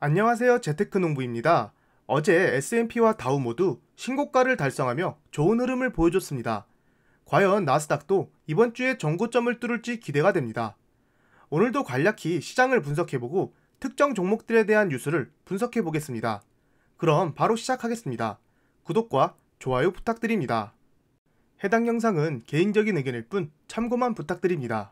안녕하세요. 재테크농부입니다. 어제 S&P와 다우 모두 신고가를 달성하며 좋은 흐름을 보여줬습니다. 과연 나스닥도 이번 주에 정고점을 뚫을지 기대가 됩니다. 오늘도 간략히 시장을 분석해보고 특정 종목들에 대한 뉴스를 분석해보겠습니다. 그럼 바로 시작하겠습니다. 구독과 좋아요 부탁드립니다. 해당 영상은 개인적인 의견일 뿐 참고만 부탁드립니다.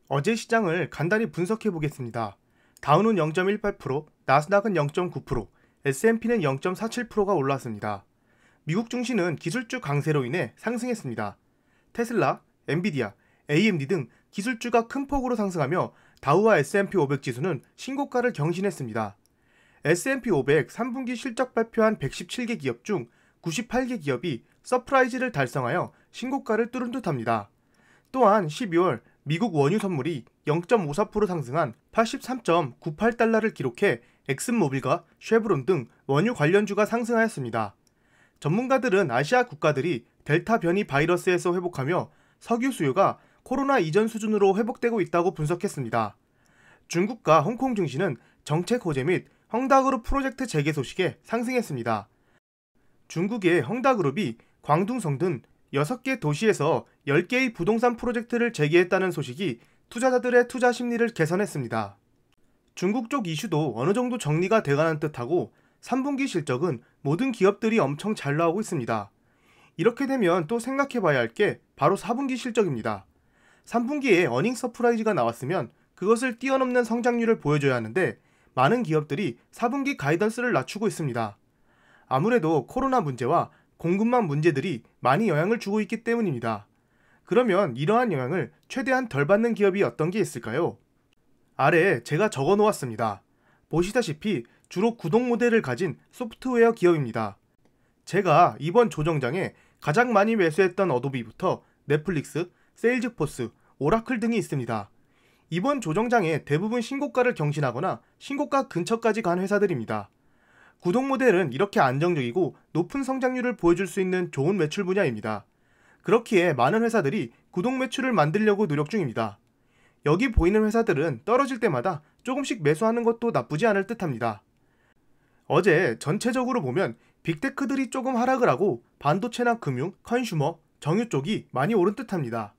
어제 시장을 간단히 분석해보겠습니다. 다우는 0.18%, 나스닥은 0.9%, S&P는 0.47%가 올랐습니다. 미국 증시는 기술주 강세로 인해 상승했습니다. 테슬라, 엔비디아, AMD 등 기술주가 큰 폭으로 상승하며 다우와 S&P 500 지수는 신고가를 경신했습니다. S&P 500 3분기 실적 발표한 117개 기업 중 98개 기업이 서프라이즈를 달성하여 신고가를 뚫은 듯합니다. 또한 12월 미국 원유 선물이 0.54% 상승한 83.98달러를 기록해 엑슨모빌과 쉐브론 등 원유 관련주가 상승하였습니다. 전문가들은 아시아 국가들이 델타 변이 바이러스에서 회복하며 석유 수요가 코로나 이전 수준으로 회복되고 있다고 분석했습니다. 중국과 홍콩 증시는 정책 호재 및 헝다그룹 프로젝트 재개 소식에 상승했습니다. 중국의 헝다그룹이 광둥성 등 6개 도시에서 10개의 부동산 프로젝트를 재개했다는 소식이 투자자들의 투자 심리를 개선했습니다. 중국 쪽 이슈도 어느 정도 정리가 돼가는 듯하고 3분기 실적은 모든 기업들이 엄청 잘 나오고 있습니다. 이렇게 되면 또 생각해봐야 할 게 바로 4분기 실적입니다. 3분기에 어닝 서프라이즈가 나왔으면 그것을 뛰어넘는 성장률을 보여줘야 하는데 많은 기업들이 4분기 가이던스를 낮추고 있습니다. 아무래도 코로나 문제와 공급망 문제들이 많이 영향을 주고 있기 때문입니다. 그러면 이러한 영향을 최대한 덜 받는 기업이 어떤 게 있을까요? 아래에 제가 적어 놓았습니다. 보시다시피 주로 구독 모델을 가진 소프트웨어 기업입니다. 제가 이번 조정장에 가장 많이 매수했던 어도비부터 넷플릭스, 세일즈포스, 오라클 등이 있습니다. 이번 조정장에 대부분 신고가를 경신하거나 신고가 근처까지 간 회사들입니다. 구독 모델은 이렇게 안정적이고 높은 성장률을 보여줄 수 있는 좋은 매출 분야입니다. 그렇기에 많은 회사들이 구독 매출을 만들려고 노력 중입니다. 여기 보이는 회사들은 떨어질 때마다 조금씩 매수하는 것도 나쁘지 않을 듯합니다. 어제 전체적으로 보면 빅테크들이 조금 하락을 하고 반도체나 금융, 컨슈머, 정유 쪽이 많이 오른 듯합니다.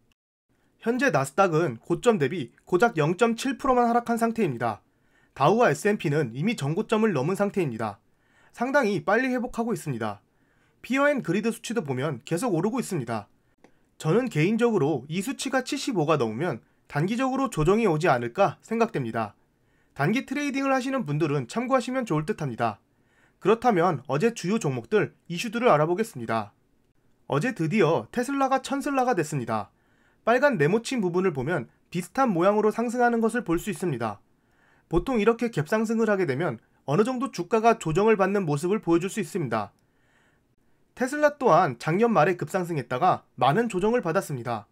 현재 나스닥은 고점 대비 고작 0.7%만 하락한 상태입니다. 다우와 S&P는 이미 전고점을 넘은 상태입니다. 상당히 빨리 회복하고 있습니다. 피어 앤 그리드 수치도 보면 계속 오르고 있습니다. 저는 개인적으로 이 수치가 75가 넘으면 단기적으로 조정이 오지 않을까 생각됩니다. 단기 트레이딩을 하시는 분들은 참고하시면 좋을 듯합니다. 그렇다면 어제 주요 종목들, 이슈들을 알아보겠습니다. 어제 드디어 테슬라가 천슬라가 됐습니다. 빨간 네모친 부분을 보면 비슷한 모양으로 상승하는 것을 볼 수 있습니다. 보통 이렇게 갭상승을 하게 되면 어느 정도 주가가 조정을 받는 모습을 보여줄 수 있습니다. 테슬라 또한 작년 말에 급상승했다가 많은 조정을 받았습니다.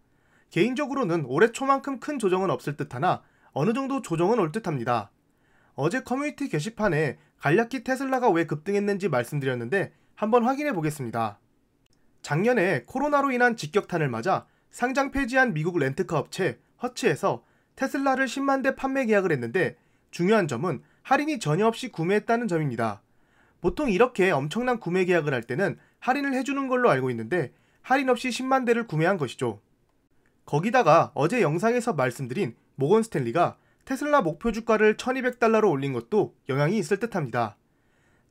개인적으로는 올해 초만큼 큰 조정은 없을 듯하나 어느 정도 조정은 올 듯합니다. 어제 커뮤니티 게시판에 간략히 테슬라가 왜 급등했는지 말씀드렸는데 한번 확인해 보겠습니다. 작년에 코로나로 인한 직격탄을 맞아 상장 폐지한 미국 렌트카 업체 허츠에서 테슬라를 10만 대 판매 계약을 했는데 중요한 점은 할인이 전혀 없이 구매했다는 점입니다. 보통 이렇게 엄청난 구매 계약을 할 때는 할인을 해주는 걸로 알고 있는데 할인 없이 10만 대를 구매한 것이죠. 거기다가 어제 영상에서 말씀드린 모건 스탠리가 테슬라 목표 주가를 1200달러로 올린 것도 영향이 있을 듯합니다.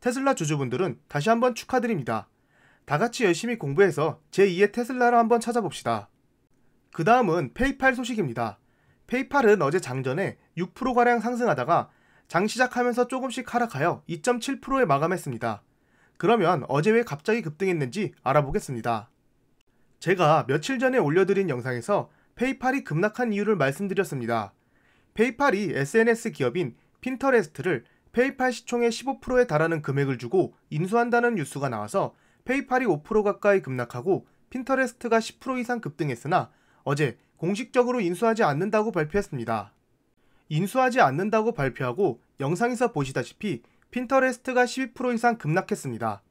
테슬라 주주분들은 다시 한번 축하드립니다. 다같이 열심히 공부해서 제2의 테슬라를 한번 찾아봅시다. 그 다음은 페이팔 소식입니다. 페이팔은 어제 장전에 6%가량 상승하다가 장 시작하면서 조금씩 하락하여 2.7%에 마감했습니다. 그러면 어제 왜 갑자기 급등했는지 알아보겠습니다. 제가 며칠 전에 올려드린 영상에서 페이팔이 급락한 이유를 말씀드렸습니다. 페이팔이 SNS 기업인 핀터레스트를 페이팔 시총의 15%에 달하는 금액을 주고 인수한다는 뉴스가 나와서 페이팔이 5% 가까이 급락하고 핀터레스트가 10% 이상 급등했으나 어제 공식적으로 인수하지 않는다고 발표했습니다. 인수하지 않는다고 발표하고 영상에서 보시다시피 핀터레스트가 12% 이상 급락했습니다.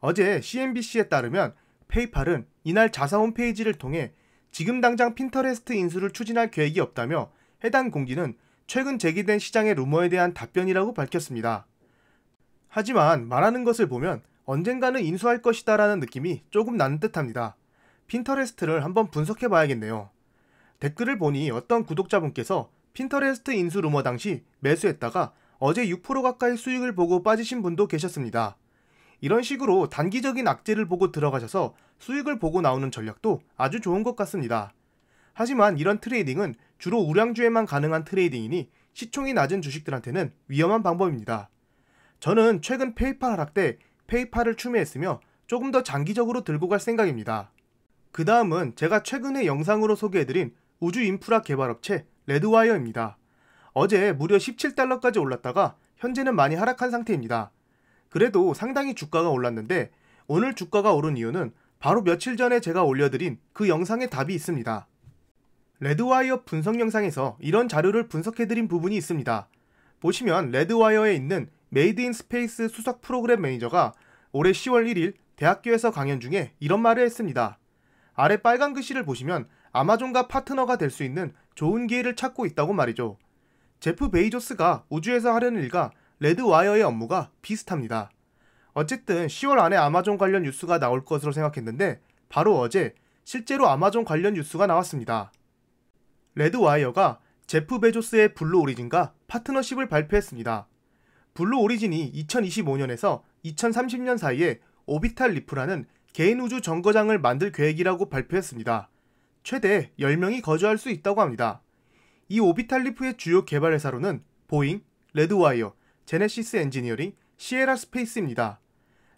어제 CNBC에 따르면 페이팔은 이날 자사 홈페이지를 통해 지금 당장 핀터레스트 인수를 추진할 계획이 없다며 해당 공지는 최근 제기된 시장의 루머에 대한 답변이라고 밝혔습니다. 하지만 말하는 것을 보면 언젠가는 인수할 것이다 라는 느낌이 조금 나는 듯합니다. 핀터레스트를 한번 분석해 봐야겠네요. 댓글을 보니 어떤 구독자분께서 핀터레스트 인수 루머 당시 매수했다가 어제 6% 가까이 수익을 보고 빠지신 분도 계셨습니다. 이런 식으로 단기적인 악재를 보고 들어가셔서 수익을 보고 나오는 전략도 아주 좋은 것 같습니다. 하지만 이런 트레이딩은 주로 우량주에만 가능한 트레이딩이니 시총이 낮은 주식들한테는 위험한 방법입니다. 저는 최근 페이팔 하락 때 페이팔을 추매했으며 조금 더 장기적으로 들고 갈 생각입니다. 그 다음은 제가 최근에 영상으로 소개해드린 우주 인프라 개발업체 레드와이어입니다. 어제 무려 17달러까지 올랐다가 현재는 많이 하락한 상태입니다. 그래도 상당히 주가가 올랐는데 오늘 주가가 오른 이유는 바로 며칠 전에 제가 올려드린 그 영상에 답이 있습니다. 레드와이어 분석 영상에서 이런 자료를 분석해드린 부분이 있습니다. 보시면 레드와이어에 있는 메이드 인 스페이스 수석 프로그램 매니저가 올해 10월 1일 대학교에서 강연 중에 이런 말을 했습니다. 아래 빨간 글씨를 보시면 아마존과 파트너가 될 수 있는 좋은 기회를 찾고 있다고 말이죠. 제프 베이조스가 우주에서 하려는 일과 레드와이어의 업무가 비슷합니다. 어쨌든 10월 안에 아마존 관련 뉴스가 나올 것으로 생각했는데 바로 어제 실제로 아마존 관련 뉴스가 나왔습니다. 레드와이어가 제프 베조스의 블루 오리진과 파트너십을 발표했습니다. 블루 오리진이 2025년에서 2030년 사이에 오비탈 리프라는 개인 우주 정거장을 만들 계획이라고 발표했습니다. 최대 10명이 거주할 수 있다고 합니다. 이 오비탈 리프의 주요 개발 회사로는 보잉, 레드와이어, 제네시스 엔지니어링, 시에라 스페이스입니다.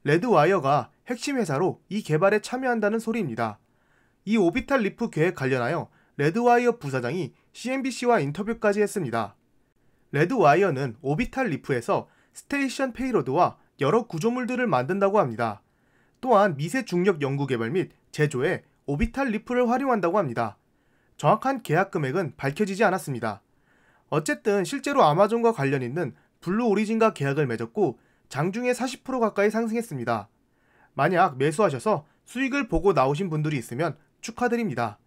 레드와이어가 핵심 회사로 이 개발에 참여한다는 소리입니다. 이 오비탈 리프 계획 관련하여 레드와이어 부사장이 CNBC와 인터뷰까지 했습니다. 레드와이어는 오비탈 리프에서 스테이션 페이로드와 여러 구조물들을 만든다고 합니다. 또한 미세 중력 연구 개발 및 제조에 오비탈 리프를 활용한다고 합니다. 정확한 계약 금액은 밝혀지지 않았습니다. 어쨌든 실제로 아마존과 관련 있는 블루 오리진과 계약을 맺었고 장중에 40% 가까이 상승했습니다. 만약 매수하셔서 수익을 보고 나오신 분들이 있으면 축하드립니다.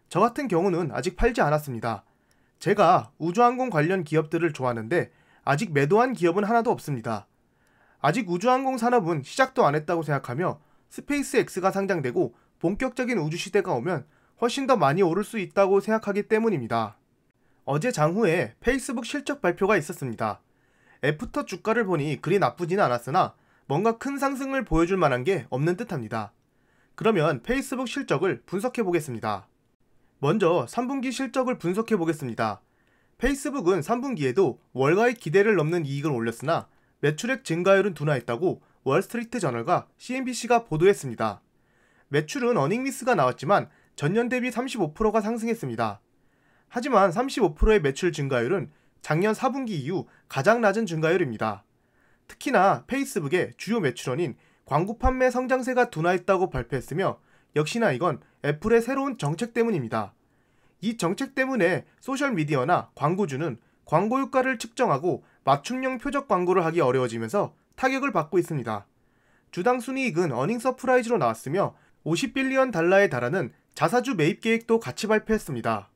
저 같은 경우는 아직 팔지 않았습니다. 제가 우주항공 관련 기업들을 좋아하는데 아직 매도한 기업은 하나도 없습니다. 아직 우주항공 산업은 시작도 안 했다고 생각하며 스페이스X가 상장되고 본격적인 우주시대가 오면 훨씬 더 많이 오를 수 있다고 생각하기 때문입니다. 어제 장후에 페이스북 실적 발표가 있었습니다. 애프터 주가를 보니 그리 나쁘지는 않았으나 뭔가 큰 상승을 보여줄 만한 게 없는 듯합니다. 그러면 페이스북 실적을 분석해 보겠습니다. 먼저 3분기 실적을 분석해 보겠습니다. 페이스북은 3분기에도 월가의 기대를 넘는 이익을 올렸으나 매출액 증가율은 둔화했다고 월스트리트 저널과 CNBC가 보도했습니다. 매출은 어닝미스가 나왔지만 전년 대비 35%가 상승했습니다. 하지만 35%의 매출 증가율은 작년 4분기 이후 가장 낮은 증가율입니다. 특히나 페이스북의 주요 매출원인 광고 판매 성장세가 둔화했다고 발표했으며 역시나 이건 애플의 새로운 정책 때문입니다. 이 정책 때문에 소셜미디어나 광고주는 광고 효과를 측정하고 맞춤형 표적 광고를 하기 어려워지면서 타격을 받고 있습니다. 주당 순이익은 어닝 서프라이즈로 나왔으며 50빌리언 달러에 달하는 자사주 매입 계획도 같이 발표했습니다.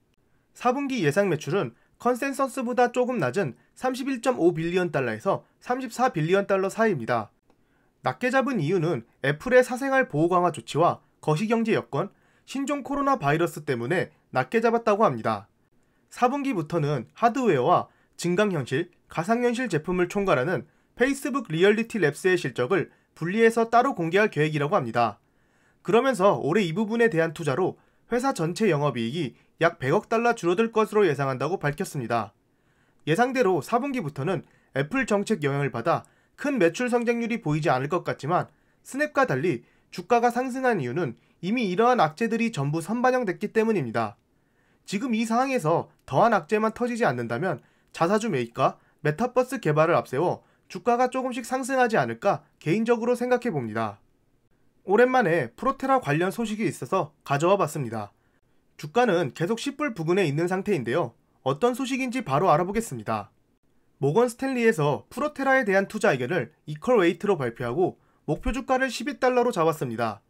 4분기 예상 매출은 컨센서스보다 조금 낮은 31.5빌리언 달러에서 34빌리언 달러 사이입니다. 낮게 잡은 이유는 애플의 사생활 보호 강화 조치와 거시경제 여건, 신종 코로나 바이러스 때문에 낮게 잡았다고 합니다. 4분기부터는 하드웨어와 증강현실, 가상현실 제품을 총괄하는 페이스북 리얼리티 랩스의 실적을 분리해서 따로 공개할 계획이라고 합니다. 그러면서 올해 이 부분에 대한 투자로 회사 전체 영업이익이 약 100억 달러 줄어들 것으로 예상한다고 밝혔습니다. 예상대로 4분기부터는 애플 정책 영향을 받아 큰 매출 성장률이 보이지 않을 것 같지만 스냅과 달리 주가가 상승한 이유는 이미 이러한 악재들이 전부 선반영됐기 때문입니다. 지금 이 상황에서 더한 악재만 터지지 않는다면 자사주 매입과 메타버스 개발을 앞세워 주가가 조금씩 상승하지 않을까 개인적으로 생각해 봅니다. 오랜만에 프로테라 관련 소식이 있어서 가져와 봤습니다. 주가는 계속 10불 부근에 있는 상태인데요. 어떤 소식인지 바로 알아보겠습니다. 모건 스탠리에서 프로테라에 대한 투자 의견을 이퀄 웨이트로 발표하고 목표 주가를 12달러로 잡았습니다.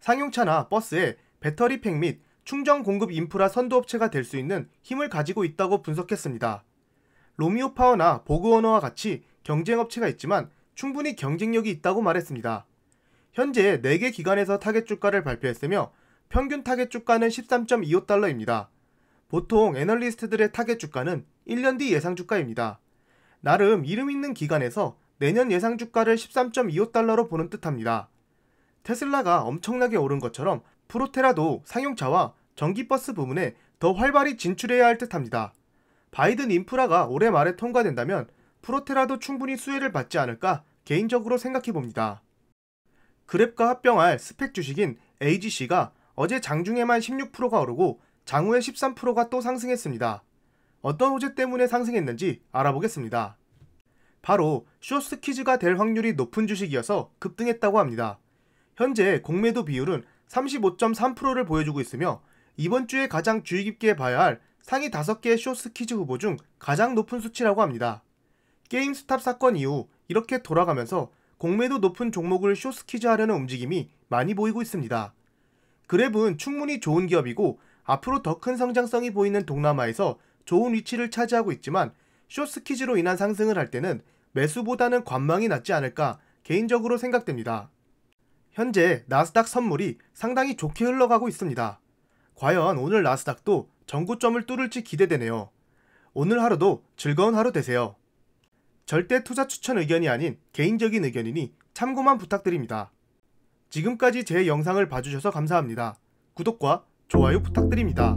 상용차나 버스에 배터리 팩 및 충전 공급 인프라 선도업체가 될 수 있는 힘을 가지고 있다고 분석했습니다. 로미오 파워나 보그워너와 같이 경쟁업체가 있지만 충분히 경쟁력이 있다고 말했습니다. 현재 4개 기관에서 타겟 주가를 발표했으며 평균 타겟 주가는 13.25달러입니다. 보통 애널리스트들의 타겟 주가는 1년 뒤 예상 주가입니다. 나름 이름 있는 기관에서 내년 예상 주가를 13.25달러로 보는 듯합니다. 테슬라가 엄청나게 오른 것처럼 프로테라도 상용차와 전기버스 부문에 더 활발히 진출해야 할 듯합니다. 바이든 인프라가 올해 말에 통과된다면 프로테라도 충분히 수혜를 받지 않을까 개인적으로 생각해봅니다. 그랩과 합병할 스펙 주식인 AGC가 어제 장중에만 16%가 오르고 장후에 13%가 또 상승했습니다. 어떤 호재 때문에 상승했는지 알아보겠습니다. 바로 숏스퀴즈가 될 확률이 높은 주식이어서 급등했다고 합니다. 현재 공매도 비율은 35.3%를 보여주고 있으며 이번 주에 가장 주의 깊게 봐야 할 상위 5개의 숏스퀴즈 후보 중 가장 높은 수치라고 합니다. 게임스탑 사건 이후 이렇게 돌아가면서 공매도 높은 종목을 숏스퀴즈 하려는 움직임이 많이 보이고 있습니다. 그랩은 충분히 좋은 기업이고 앞으로 더 큰 성장성이 보이는 동남아에서 좋은 위치를 차지하고 있지만 숏스퀴즈로 인한 상승을 할 때는 매수보다는 관망이 낫지 않을까 개인적으로 생각됩니다. 현재 나스닥 선물이 상당히 좋게 흘러가고 있습니다. 과연 오늘 나스닥도 전고점을 뚫을지 기대되네요. 오늘 하루도 즐거운 하루 되세요. 절대 투자 추천 의견이 아닌 개인적인 의견이니 참고만 부탁드립니다. 지금까지 제 영상을 봐주셔서 감사합니다. 구독과 좋아요 부탁드립니다.